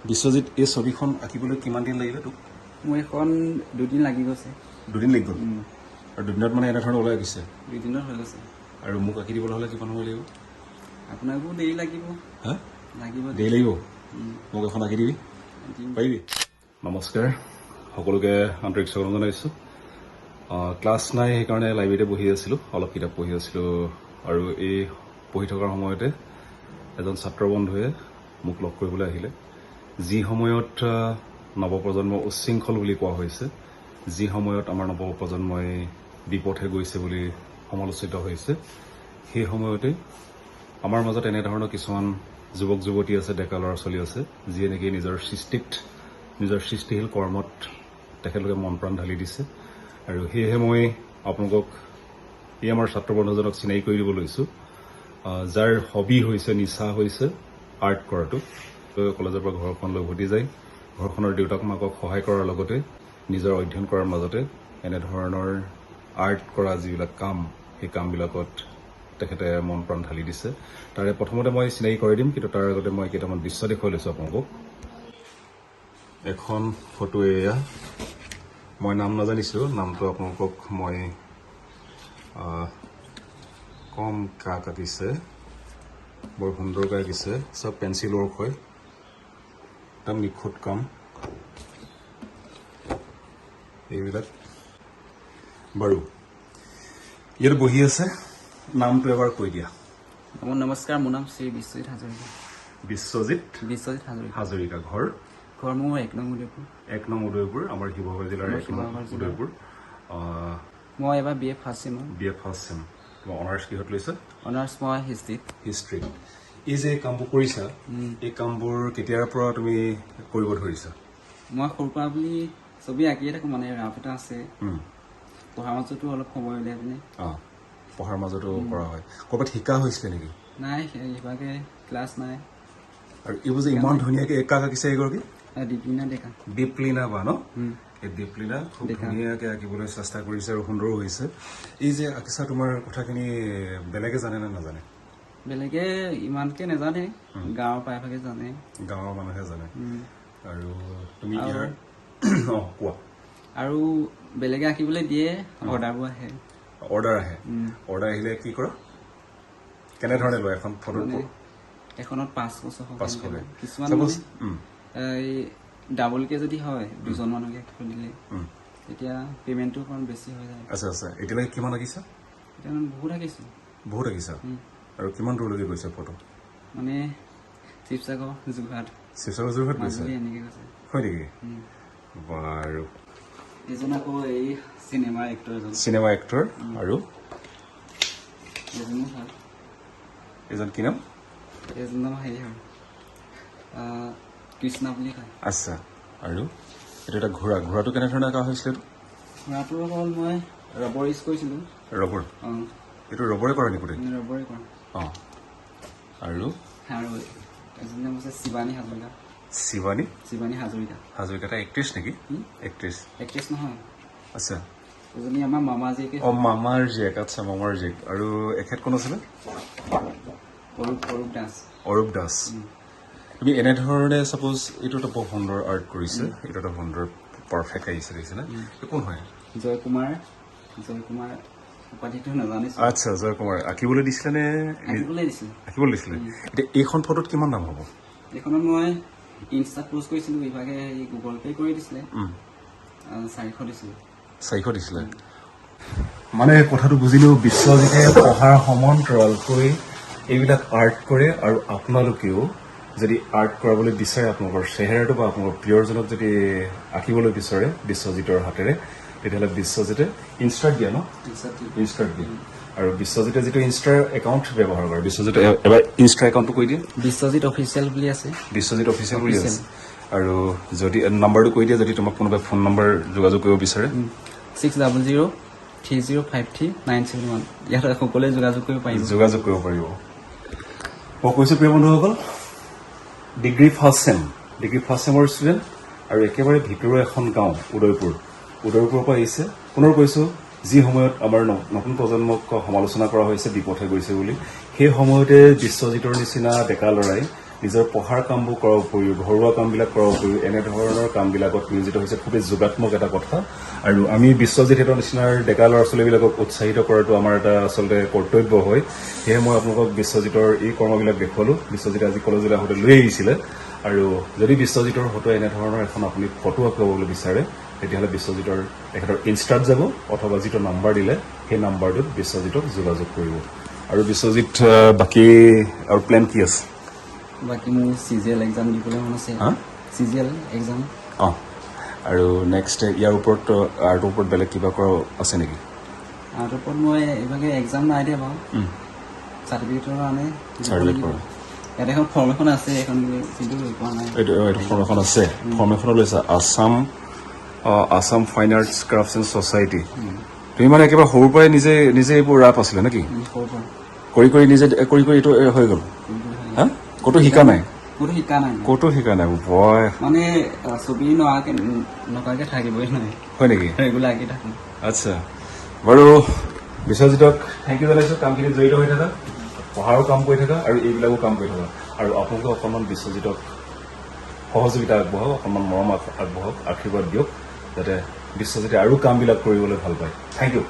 বিশ্বজিৎ এই ছবিখন আঁকিবলৈ কিমান দিন লাগিলে তোক মোৰ এখন 2 দিন লাগি গৈছে 2 দিন লাগি গ'ল আৰু 2 দিনত মানে এনেধৰণৰ ওলাই গৈছে 2 দিনত হৈ গৈছে আৰু মোক আঁকি দিবলৈ হ'লে কিমান সময় লাগিব আপোনাকো দেৰি লাগিব হা লাগিব দেৰি লাগিব মোক এখন আঁকি দিবি পাৰিবি নমস্কাৰ সকলোকে আন্তৰিক স্বাগতম জনাইছোঁ ক্লাছ নাই সেইকাৰণে লাইব্ৰেৰীতে বহি আছিলোঁ অলপ কিতাপ পঢ়ি আছিলোঁ আৰু এই পঢ়ি থকাৰ সময়তে এজন ছাত্ৰ বন্ধুৱে মোক লগ কৰিবলৈ আহিলে যি সময়ত নৱপ্ৰজন্ম উচ্ছৃংখল বুলি কোৱা হৈছে যি সময়ত আমাৰ নৱপ্ৰজন্মই বিপথে গৈছে বুলি সমালোচিত হৈছে সেই সময়তে আমাৰ মাজত এনেধৰণৰ কিছুমান যুৱক যুৱতী আছে ডেকা ল'ৰা ছোৱালী আছে যিয়ে নেকি নিজৰ সৃষ্টিশীল কৰ্মত তেখেতলোকে মন প্ৰাণ ঢালি দিছে আৰু সেয়েহে মই আপোনালোকক এই আমাৰ ছাত্ৰ বন্ধুজনক চিনাকি কৰি দিব লৈছোঁ যাৰ হবি হৈছে নিচা হৈছে আৰ্ট কৰাটো কলেজৰ পৰা ঘৰখনলৈ উভতি যায় ঘৰখনৰ দেউতাক মাকক সহায় কৰাৰ লগতে নিজৰ অধ্যয়ন কৰাৰ মাজতে এনেধৰণৰ আৰ্ট কৰা যিবিলাক কাম সেই কামবিলাকত তেখেতে মন প্ৰাণ ঢালি দিছে তাৰে প্ৰথমতে মই চিনাকি কৰি দিম কিন্তু তাৰ আগতে মই কেইটামান দৃশ্য দেখুৱাই লৈছোঁ আপোনালোকক এখন ফটো এয়া মই নাম নাজানিছোঁ নামটো আপোনালোকক মই কম কাক আঁকিছে বৰ সুন্দৰকৈ আঁকিছে চব পেঞ্চিল ৱৰ্ক হয় একদম নিখুঁত কাম এইবিলাক বাৰু ইয়াত বহি আছে নামটো এবাৰ কৈ দিয়া নমস্কাৰ মোৰ নাম শ্ৰী বিশ্বজিৎ হাজৰিকা বিশ্বজিৎ হাজৰিকা ঘৰ মোৰ 1 নং উদয়পুৰ 1 নং উদয়পুৰ আমাৰ শিৱসাগৰ জিলাৰ 1 নং উদয়পুৰ মই এবাৰ BA ফাৰ্ষ্ট চেম তোমাৰ অনাৰ্ছ কিহত লৈছা অনাৰ্ছ মই হিষ্ট্ৰী এই যে কামবোৰ কৰিছা এই কামবোৰ কেতিয়াৰ পৰা তুমি কৰিব ধৰিছা মই সৰুৰ পৰা বুলি ছবি আঁকিয়ে থাকোঁ মানে ৰাপ এটা আছে পঢ়াৰ মাজতো অলপ সময় উলিয়াই পিনে পঢ়াৰ মাজতো কৰা হয় ক'ৰবাত শিকা হৈছিলে নেকি নাই সেইভাগে ক্লাছ নাই আৰু এইবোৰ যে ইমান ধুনীয়াকৈ একাক আঁকিছে এগৰাকী দীপলিনা বা ন এই দীপলিনা খুব ধুনীয়াকৈ আঁকিবলৈ চেষ্টা কৰিছে আৰু সুন্দৰো হৈছে এই যে আঁকিছা তোমাৰ কথাখিনি বেলেগে জানে নে নাজানে বেলেগে ইমানকে নাজানে গাঁৱৰ প্ৰায়ভাগে জানে গাঁৱৰ মানুহে জানে আৰু তুমি ইয়াৰ কোৱা আৰু বেলেগে আঁকিবলৈ দিয়ে অৰ্ডাৰবোৰ আহে অৰ্ডাৰ আহিলে কি কৰা কেনেধৰণে লয় এখন ফটো এখনত 500 কিছুমান এই ডাবলকে যদি হয় 2জন মানুহকে আঁকিব দিলে তেতিয়া পেমেণ্টটো অকণ বেছি হৈ যায় আচ্ছা এতিয়ালৈকে কিমান আঁকিছা এতিয়া বহুত আঁকিছা আৰু কিমান দূৰলৈকে গৈছে ফটো মানে শিৱসাগৰ যোৰহাট গৈছে এনেকৈ গৈছে হয় নেকি বাৰু এজন আকৌ এই চিনেমা এক্টৰ আৰু এজন কি নাম এজন নাম হেৰি হয় কৃষ্ণা বুলি কয় আচ্ছা আৰু এইটো এটা ঘোঁৰাটো কেনেধৰণে আঁকা হৈছিলে ঘোঁৰাটো হ'ল মই ৰবৰ ইউজ কৰিছিলোঁ এইটো ৰবৰে কৰে নেকি ৰবৰে কৰা আৰু এজন নাম হৈছে শিৱানী হাজৰিকা এটা এক্ট্ৰেছ নেকি এক্ট্ৰেছ নহয় আচ্ছা এজনী আমাৰ মামাৰ জীয়েকে মামাৰ জীয়েক আচ্ছা মামাৰ জীয়েক আৰু এখেত কোন আছিলে অৰূপ দাস তুমি এনেধৰণে ছাপ'জ এইটো এটা বৰ সুন্দৰ আৰ্ট কৰিছে এইটো এটা সুন্দৰ পাৰফেক্ট আহিছে দেখিছেনে কোন হয় জয়কুমাৰ উপাধিটো নাজানিছোঁ আচ্ছা জয়কুমাৰ আঁকিবলৈ দিছিলে নে আঁকিবলৈ দিছিলে এতিয়া এইখন ফটোত কিমান দাম হ'ব এইখনত মই ইনষ্টাত পোষ্ট কৰিছিলোঁ ইভাগে গুগল পে' কৰি দিছিলে 400 দিছিলে মানে কথাটো বুজিলেও বিশ্বজিতে পঢ়াৰ সমান্তৰালকৈ এইবিলাক আৰ্ট কৰে আৰু আপোনালোকেও যদি আৰ্ট কৰাবলৈ বিচাৰে আপোনালোকৰ চেহেৰাটো বা আপোনালোকৰ প্ৰিয়জনক যদি আঁকিবলৈ বিচাৰে বিশ্বজিতৰ হাতেৰে তেতিয়াহ'লে বিশ্বজিতে ইনষ্টাত দিয়ে আৰু বিশ্বজিতে যিটো ইনষ্টাৰ একাউণ্ট ব্যৱহাৰ কৰে বিশ্বজিতে এবাৰ ইনষ্টাৰ একাউণ্টটো কৈ দিয়ে বিশ্বজিৎ অফিচিয়েল বুলি আছে আৰু যদি নাম্বাৰটো কৈ দিয়ে যদি তোমাক কোনোবাই ফোন নম্বৰ যোগাযোগ কৰিব বিচাৰে 60030533971 ইয়াত সকলোৱে যোগাযোগ কৰিব পাৰিব মই কৈছোঁ প্ৰিয় বন্ধুসকল ডিগ্ৰী ফাৰ্ষ্ট চেমৰ ষ্টুডেণ্ট আৰু একেবাৰে ভিতৰুৱা এখন গাঁও উদয়পুৰৰ পৰা আহিছে পুনৰ কৈছোঁ যি সময়ত আমাৰ নতুন প্ৰজন্মক সমালোচনা কৰা হৈছে বিপথে গৈছে বুলি সেই সময়তে বিশ্বজিতৰ নিচিনা ডেকা ল'ৰাই নিজৰ পঢ়াৰ কামবোৰ কৰাৰ উপৰিও ঘৰুৱা কামবিলাক কৰাৰ উপৰিও এনেধৰণৰ কামবিলাকত নিয়োজিত হৈছে খুবেই যোগাত্মক এটা কথা আৰু আমি বিশ্বজিতৰ নিচিনাৰ ডেকা ল'ৰা ছোৱালীবিলাকক উৎসাহিত কৰাটো আমাৰ এটা আচলতে কৰ্তব্য হয় সেয়ে মই আপোনালোকক বিশ্বজিতৰ এই কৰ্মবিলাক দেখুৱালোঁ বিশ্বজিতে আজি কলেজলৈ আহোঁতে লৈ আহিছিলে আৰু যদি বিশ্বজিতৰ ফটো এনেধৰণৰ এখন আপুনি ফটো আঁকিবলৈ বিচাৰে তেতিয়াহ'লে বিশ্বজিতৰ তেখেতৰ ইনষ্টাত যাব অথবা যিটো নাম্বাৰ দিলে সেই নাম্বাৰটোত বিশ্বজিতক যোগাযোগ কৰিব আৰু বিশ্বজিত বাকী আৰু প্লেন কি আছে বাকী মোৰ চিজিএল এক্সাম দিবলৈ মন আছে চিজিএল এক্সাম অঁ আৰু নেক্সট ইয়াৰ ওপৰত আৰ্টৰ ওপৰত বেলেগ কিবা কৰা আছে নেকি আৰ্টৰ ওপৰত মই এইভাগে এক্সাম নাই দিয়া বাৰু চাৰ্টিফিকেটৰ কাৰণে চাৰ্টিফিকেট কৰা ইয়াত এখন ফৰ্ম এখন আছে এখন কিন্তু পোৱা নাই এইটো ফৰ্ম এখন আছে ফৰ্ম এখনত লৈছা Assam fine arts crafts and society তুমি মানে একেবাৰে সৰুৰ পৰাই নিজে নিজে এইবোৰ ৰাপ আছিলে নেকি সৰুৰ পৰা কৰি নিজে কৰি এইটো হৈ গ'ল হা ক'তো শিকা নাই ক'তো শিকা নাই ক'তো শিকা নাই বয় মানে ছবি নকাকে থাকিবই নাই হয় নেকি ৰেগুলাৰ আঁকি থাকোঁ আচ্ছা বাৰু বিশ্বজিতক থেংক ইউ জনাইছোঁ কামখিনিত জড়িত হৈ থাকা পঢ়াৰো কাম কৰি থাকা আৰু এইবিলাকো কাম কৰি থাকা আৰু আপোনালোকে অকণমান বিশ্বজিতক সহযোগিতা আগবঢ়াওক অকণমান মৰম আগবঢ়াওক আশীৰ্বাদ দিয়ক যাতে বিশ্বজিতে আৰু কামবিলাক কৰিবলৈ ভাল পায় থেংক ইউ